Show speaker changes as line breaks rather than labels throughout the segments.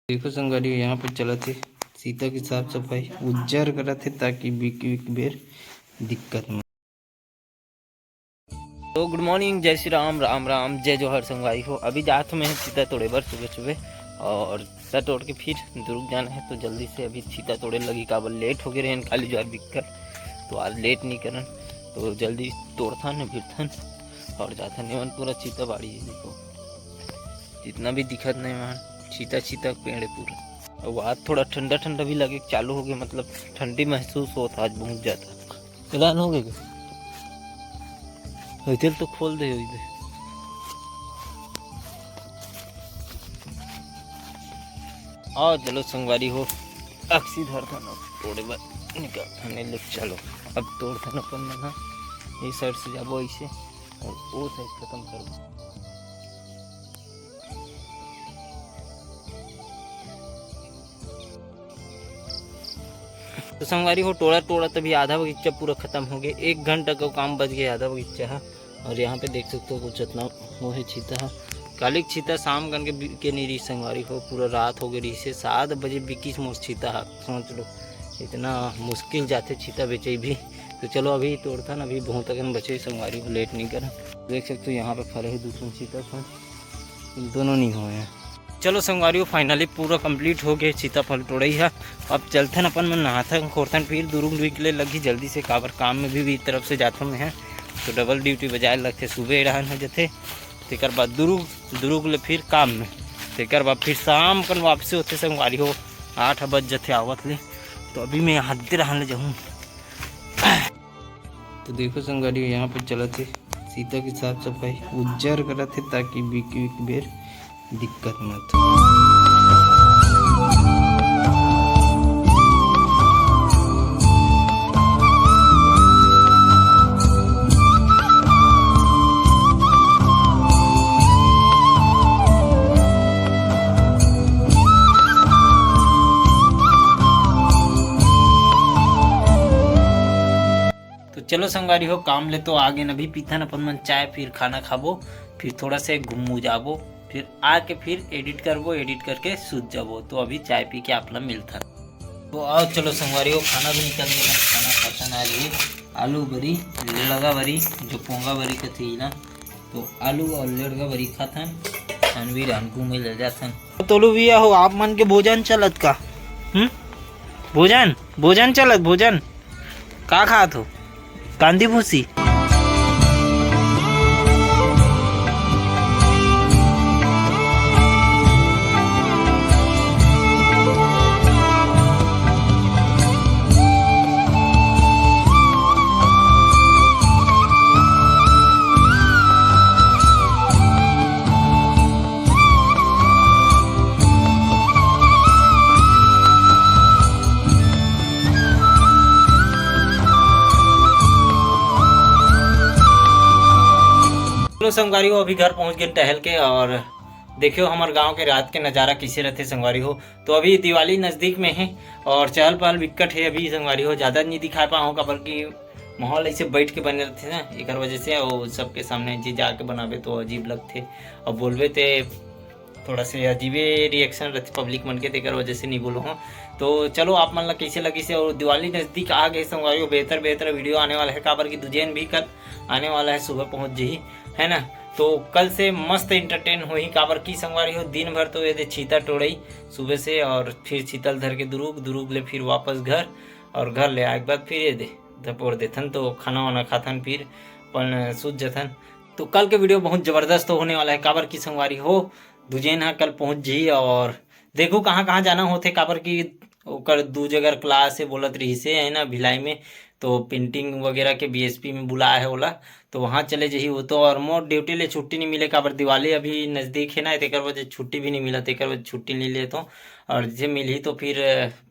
देखो संगवारी यहाँ पे चला थे सीता की साफ सफाई उज्जर करा थे ताकि बिक बेर दिक्कत न।
तो गुड मॉर्निंग, जय श्री राम, राम राम, जय जोहर संगवारी हो। अभी जात मैं सीता तोड़े बर सुबह सुबह, और सीता तोड़ के फिर दुर्ग जाना है। तो जल्दी से अभी सीता तोड़े लगी काबर लेट हो गए रहन खाली जो बिककर। तो आज लेट नहीं करन तो जल्दी तोड़थन फिरथन और जाथन एवं पूरा सीता बाड़ी है। देखो जितना भी दिखत नहीं वहाँ सीता सीता पेड़ है पूरा। और आज थोड़ा ठंडा ठंडा भी लगे चालू हो गया, मतलब ठंडी महसूस होता आज बहुत ज़्यादा। ऐलान हो गया इधर तो खोल दे इधर। आओ चलो संगवारी हो अक्सी धर था ना तोड़े बार निकाल ले चलो। अब तोड़ था ना अपन ना इस साइड से जाबो ऐसे और वो साइड खत्म कर दो। तो संगवारी हो टोड़ा टोड़ा तभी आधा बगीचा पूरा खत्म हो गया। 1 घंटा का काम बच गया आधा बगीचा है। और यहाँ पे देख सकते हो कुछ इतना वो है छीता है काली छीता शाम करके के नहीं रही संगवारी हो, पूरा रात हो गई रही से 7 बजे बिकिस मोर छीता है। सोच लो इतना मुश्किल जाते छीता बेचे भी। तो चलो अभी तोड़ता ना, अभी बहुत अगन बचे संगवारी को लेट नहीं करा। देख सकते हो यहाँ पे खड़े है दूसरा छीता फल, दोनों नहीं हुए हैं। चलो संगवारी फाइनली पूरा कंप्लीट हो गया सीताफल तोड़ई है। अब चलते अपन में नहाथन खोरथन फिर दुरुग निकले लगी जल्दी से काबर काम में भी तरफ से जाता में है। तो डबल ड्यूटी बजाए लगते सुबह रहन है जथे तेकर बाद दुरुग ले फिर काम में तेकर बाद फिर शाम कन वापसी होते संगवारी हो 8 बज जथे आवत ले। तो अभी मैं हद्दे रहने जाऊँ।
तो देखो संगवारी यहाँ पे चला थे सीता की साफ सफाई उज्जर करा थे ताकि बिक बेर दिक्कत मत।
तो चलो संगवारी हो काम ले तो आगे न भी पीथन अपन मन चाय फिर खाना खाबो फिर थोड़ा से घूमू जाबो फिर आके फिर एडिट करबो, एडिट करके सूत जाबो। तो अभी चाय पी के आपला मिलता। तो आओ चलो संगवारी हो खाना भी निकल गया। खाना खाता आज भी आलू बरी लेड़गा बरी जो पोंगा बरी का थी ना, तो आलू और लेड़गा बरी खाथन अनवीर घूमे ले जाथन। तोलू भैया हो आप मन के भोजन चलत का? भोजन भोजन चलत भोजन का खात हो? कांदी भूसी। संगवारी हो अभी घर पहुंच गए टहल के, और देखियो हमारे गांव के रात के नज़ारा कैसे रहते संगवारी हो। तो अभी दिवाली नज़दीक में है और चहल पहल विकट है अभी संगवारी हो। ज़्यादा नहीं दिखा पाऊँ का बल्कि माहौल ऐसे बैठ के बने रहते ना एक वजह से, और सबके सामने जी जाके बनावे तो अजीब लगते और बोलवे थे थोड़ा से अजीबे रिएक्शन रहते पब्लिक मन के, तेकर वजह से नहीं बोलो हूँ। तो चलो आप मन ला कैसे लगी से। और दिवाली नज़दीक आ गए संगवारी हो, बेहतर वीडियो आने वाला है काबर की दुजेन भी कल आने वाला है, सुबह पहुँच जी है ना। तो कल से मस्त इंटरटेन हो ही काबर की संगवारी हो। दिन भर तो ये छीता टोड़ई सुबह से, और फिर शीतल धर के दुरुग ले फिर वापस घर, और घर ले आए के बाद फिर ये दे धपोर देथन तो खाना वाना खाथन फिर अपन सूझ जथन। तो कल के वीडियो बहुत ज़बरदस्त होने वाला है काबर की संगवारी हो। दुजेन हाँ कल पहुँच जी और देखो कहाँ कहाँ जाना होते काबर की ओकर 2 जगह क्लास है बोलत रही से है ना भिलाई में। तो पेंटिंग वगैरह के बीएसपी में बुलाया है ओला, तो वहाँ चले जही वो। तो और मोर ड्यूटी ले छुट्टी नहीं मिले काबर दिवाली अभी नज़दीक है ना, तेकर वजह छुट्टी भी नहीं मिला, तेकर वजह छुट्टी नहीं ले तो। और जैसे मिली तो फिर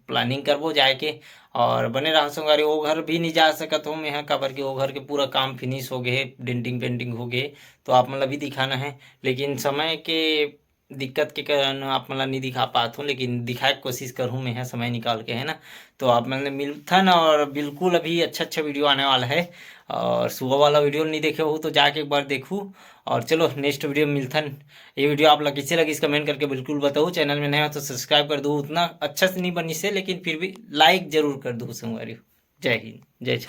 प्लानिंग करबो जाए के और बने रहा संगवारी। वो घर भी नहीं जा सकत हो मैं यहाँ काबर के वो घर के पूरा काम फिनिश हो गए, डेंटिंग पेंटिंग हो गए। तो आप मतलब भी दिखाना है लेकिन समय के दिक्कत के कारण आप मतलब नहीं दिखा पाता हूँ, लेकिन दिखाए के कोशिश करूँ मैं समय निकाल के, है ना। तो आप मतलब मिलथन, और बिल्कुल अभी अच्छा वीडियो आने वाला है, और सुबह वाला वीडियो नहीं देखे हो तो जाके एक बार देखूँ। और चलो नेक्स्ट वीडियो मिलथन। ये वीडियो आप लोग कैसे लगी इस कमेंट करके बिल्कुल बताओ। चैनल में नया हो तो सब्सक्राइब कर दो, उतना अच्छा से नहीं बनी से, लेकिन फिर भी लाइक जरूर कर दो संगवारी। जय हिंद, जय छत्तीसगढ़।